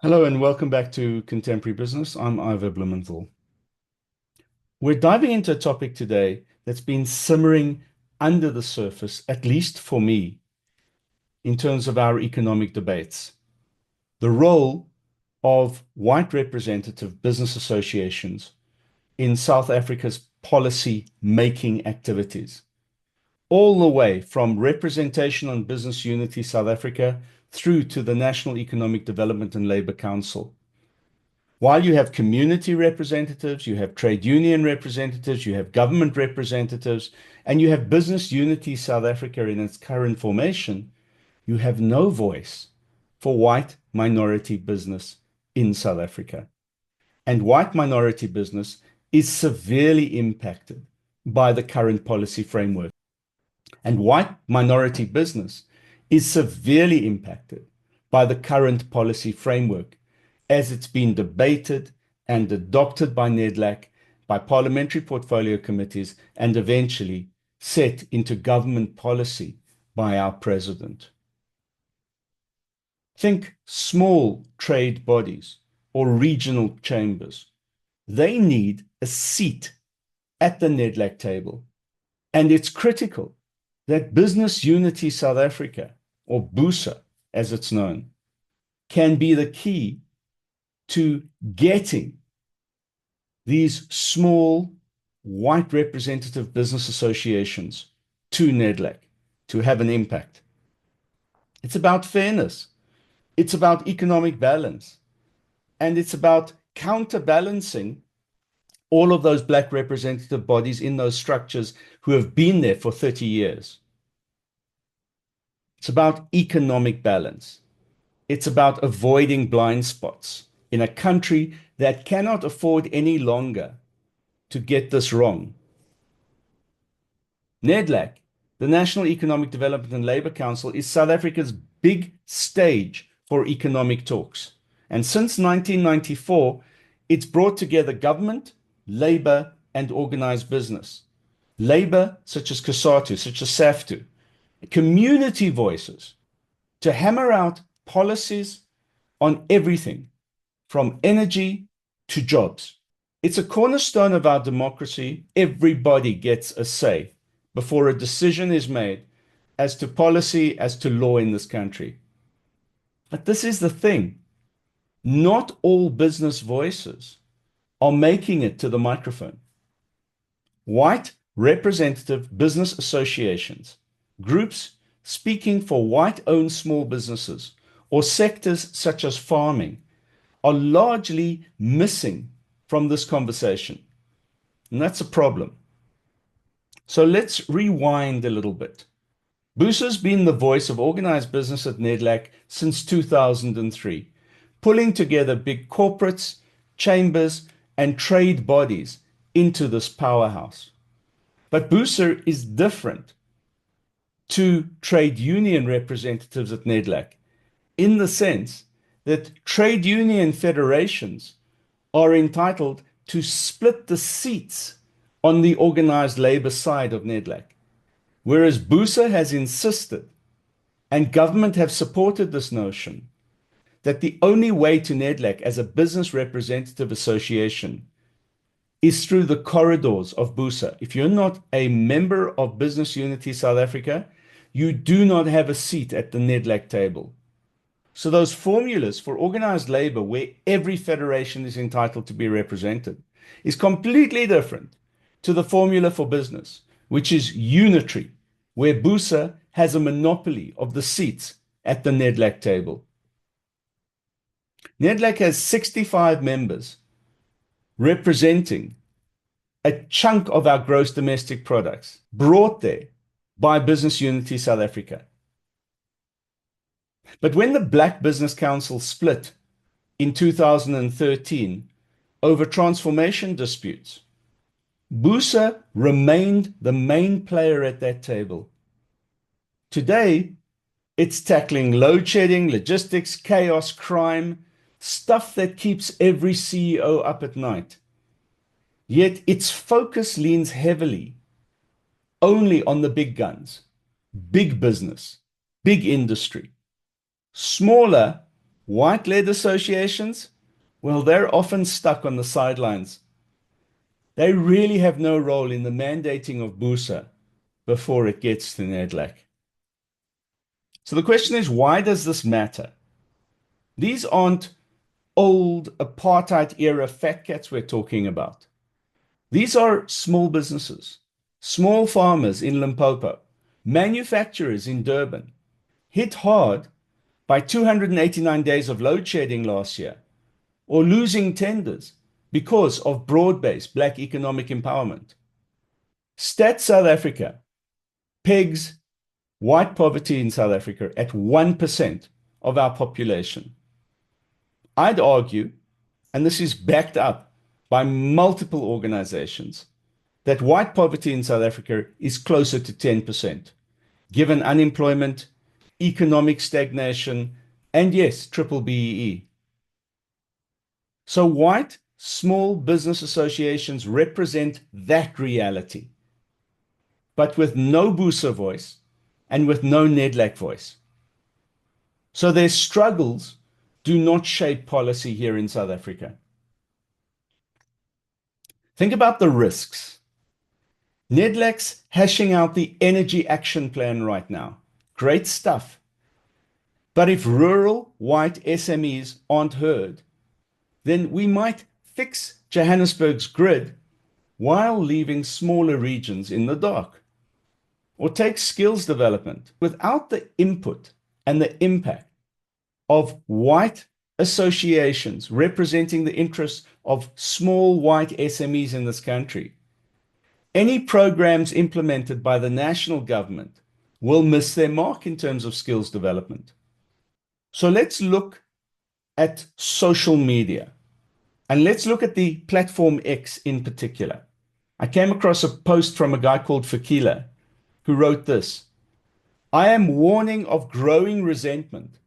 Hello and welcome back to Contemporary Business. I'm Ivor Blumenthal. We're diving into a topic today that's been simmering under the surface, at least for me, in terms of our economic debates. The role of white representative business associations in South Africa's policy making activities, all the way from Representation on Business Unity South Africa through to the National Economic Development and Labour Council. While you have community representatives, you have trade union representatives, you have government representatives, and you have Business Unity South Africa in its current formation, you have no voice for white minority business in South Africa. And white minority business is severely impacted by the current policy framework. And white minority business is severely impacted by the current policy framework as it's been debated and adopted by NEDLAC, by parliamentary portfolio committees, and eventually set into government policy by our president. Think small trade bodies or regional chambers. They need a seat at the NEDLAC table. And it's critical that Business Unity South Africa, or BUSA as it's known, can be the key to getting these small white representative business associations to NEDLAC to have an impact. It's about fairness. It's about economic balance. And it's about counterbalancing all of those black representative bodies in those structures who have been there for 30 years. It's about economic balance. It's about avoiding blind spots in a country that cannot afford any longer to get this wrong. NEDLAC, the National Economic Development and Labour Council, is South Africa's big stage for economic talks. And since 1994, it's brought together government, labor, and organized business. Labor, such as COSATU, such as SAFTU, community voices to hammer out policies on everything from energy to jobs. It's a cornerstone of our democracy. Everybody gets a say before a decision is made as to policy, as to law in this country. But this is the thing. Not all business voices are making it to the microphone. White representative business associations, groups speaking for white-owned small businesses or sectors such as farming, are largely missing from this conversation. And that's a problem. So let's rewind a little bit. BUSA's been the voice of organized business at NEDLAC since 2003, pulling together big corporates, chambers, and trade bodies into this powerhouse. But BUSA is different to trade union representatives at NEDLAC in the sense that trade union federations are entitled to split the seats on the organized labor side of NEDLAC, whereas BUSA has insisted, and government have supported this notion, that the only way to NEDLAC as a business representative association is through the corridors of BUSA. If you're not a member of Business Unity South Africa, you do not have a seat at the NEDLAC table. So those formulas for organized labor, where every federation is entitled to be represented, is completely different to the formula for business, which is unitary, where BUSA has a monopoly of the seats at the NEDLAC table. NEDLAC has 65 members representing a chunk of our gross domestic products brought there by Business Unity South Africa. But when the Black Business Council split in 2013 over transformation disputes, BUSA remained the main player at that table. Today, it's tackling load shedding, logistics, chaos, crime, stuff that keeps every CEO up at night. Yet its focus leans heavily only on the big guns, big business, big industry. Smaller White-led associations, well, they're often stuck on the sidelines. They really have no role in the mandating of BUSA before it gets to NEDLAC. So the question is, why does this matter? These aren't old apartheid era fat cats we're talking about. These are small businesses, small farmers in Limpopo, manufacturers in Durban, hit hard by 289 days of load shedding last year, or losing tenders because of broad-based black economic empowerment. Stats South Africa pegs white poverty in South Africa at 1% of our population. I'd argue, and this is backed up by multiple organizations, that white poverty in South Africa is closer to 10%, given unemployment, economic stagnation, and yes, triple BEE. So white small business associations represent that reality, but with no BUSA voice and with no NEDLAC voice. So their struggles do not shape policy here in South Africa. Think about the risks. NEDLAC's hashing out the energy action plan right now. Great stuff. But if rural white SMEs aren't heard, then we might fix Johannesburg's grid while leaving smaller regions in the dark. Or take skills development without the input and the impact of white associations representing the interests of small white SMEs in this country. Any programs implemented by the national government will miss their mark in terms of skills development. So let's look at social media, and let's look at the platform X in particular. I came across a post from a guy called Fakila who wrote this: I am warning of growing resentment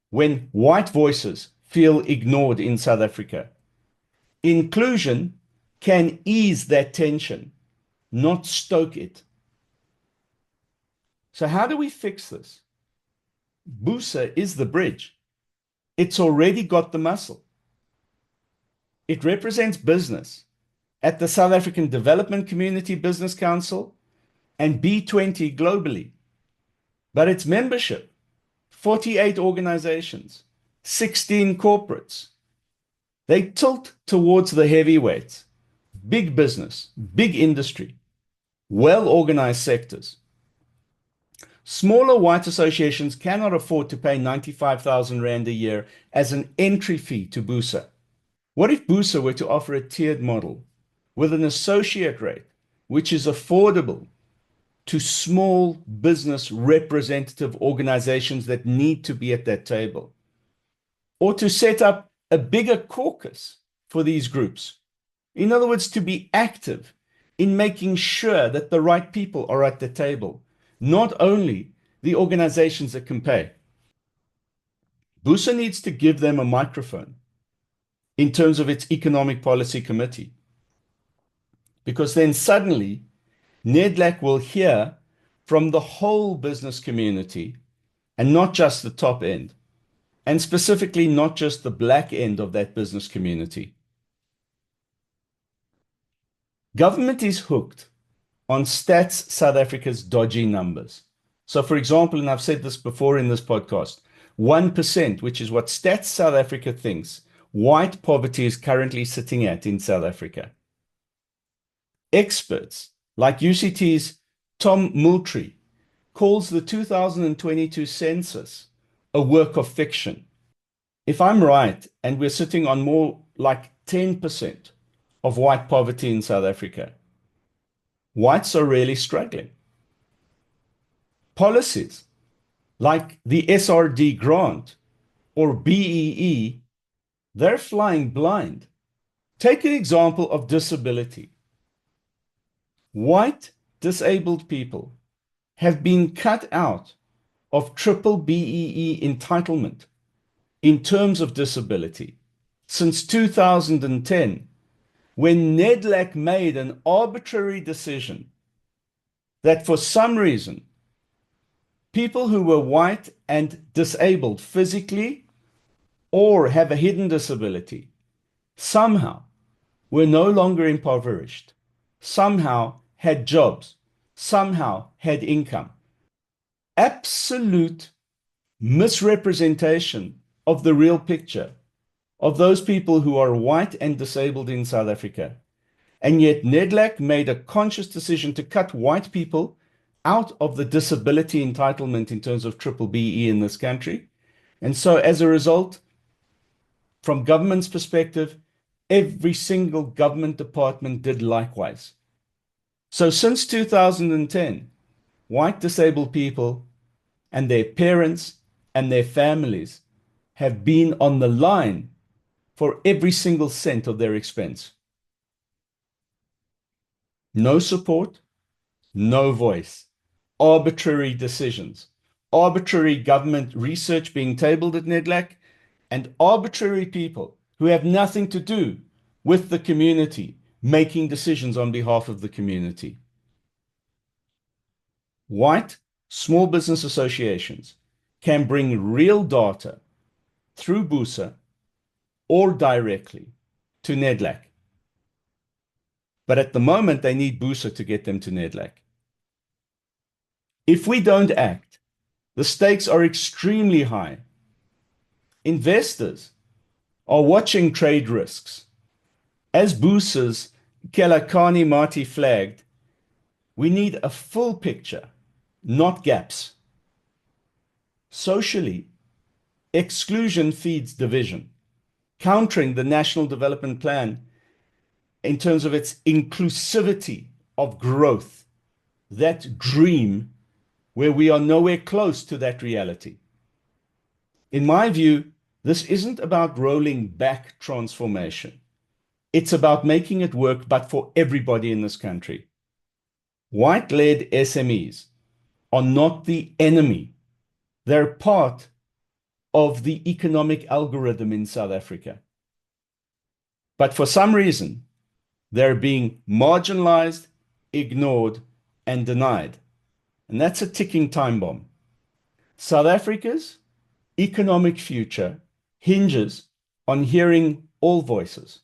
when white voices feel ignored in South Africa. Inclusion can ease that tension, not stoke it. So how do we fix this? BUSA is the bridge. It's already got the muscle. It represents business at the South African Development Community Business Council and B20 globally. But its membership, 48 organizations, 16 corporates, they tilt towards the heavyweights, big business, big industry, well-organized sectors. Smaller white associations cannot afford to pay 95,000 Rand a year as an entry fee to BUSA. What if BUSA were to offer a tiered model with an associate rate which is affordable to small business representative organizations that need to be at that table? Or to set up a bigger caucus for these groups. In other words, to be active in making sure that the right people are at the table, not only the organizations that can pay. BUSA needs to give them a microphone in terms of its economic policy committee, because then suddenly NEDLAC will hear from the whole business community and not just the top end, and specifically not just the black end of that business community. Government is hooked on Stats South Africa's dodgy numbers. So for example, and I've said this before in this podcast, 1%, which is what Stats South Africa thinks white poverty is currently sitting at in South Africa. Experts like UCT's Tom Moultrie calls the 2022 census a work of fiction. If I'm right, and we're sitting on more like 10% of white poverty in South Africa, whites are really struggling. Policies like the SRD grant or BEE, they're flying blind. Take an example of disability. White disabled people have been cut out of triple BEE entitlement in terms of disability since 2010, when NEDLAC made an arbitrary decision that for some reason, people who were white and disabled physically or have a hidden disability somehow were no longer impoverished, somehow had jobs, somehow had income. Absolute misrepresentation of the real picture of those people who are white and disabled in South Africa. And yet NEDLAC made a conscious decision to cut white people out of the disability entitlement in terms of triple BE in this country. And so as a result, from government's perspective, every single government department did likewise. So since 2010, white disabled people and their parents and their families have been on the line for every single cent of their expense. No support, no voice, arbitrary decisions, arbitrary government research being tabled at NEDLAC, and arbitrary people who have nothing to do with the community making decisions on behalf of the community. White small business associations can bring real data through BUSA or directly to NEDLAC. But at the moment, they need BUSA to get them to NEDLAC. If we don't act, the stakes are extremely high. Investors are watching trade risks. As BUSA's Kelakani Mati flagged, we need a full picture, not gaps. Socially, exclusion feeds division, countering the National Development Plan in terms of its inclusivity of growth, that dream where we are nowhere close to that reality. In my view, this isn't about rolling back transformation. It's about making it work, but for everybody in this country. White-led SMEs are not the enemy. They're part of the economic algorithm in South Africa. But for some reason, they're being marginalized, ignored, and denied. And that's a ticking time bomb. South Africa's economic future hinges on hearing all voices,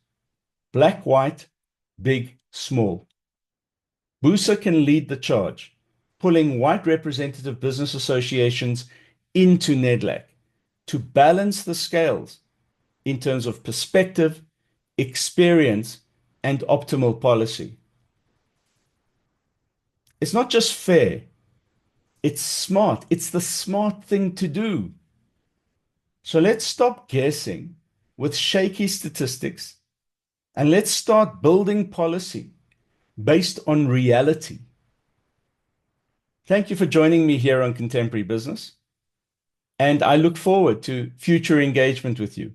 black, white, big, small. BUSA can lead the charge, pulling white representative business associations into NEDLAC to balance the scales in terms of perspective, experience, and optimal policy. It's not just fair, it's smart. It's the smart thing to do. So let's stop guessing with shaky statistics and let's start building policy based on reality. Thank you for joining me here on Contemporary Business, and I look forward to future engagement with you.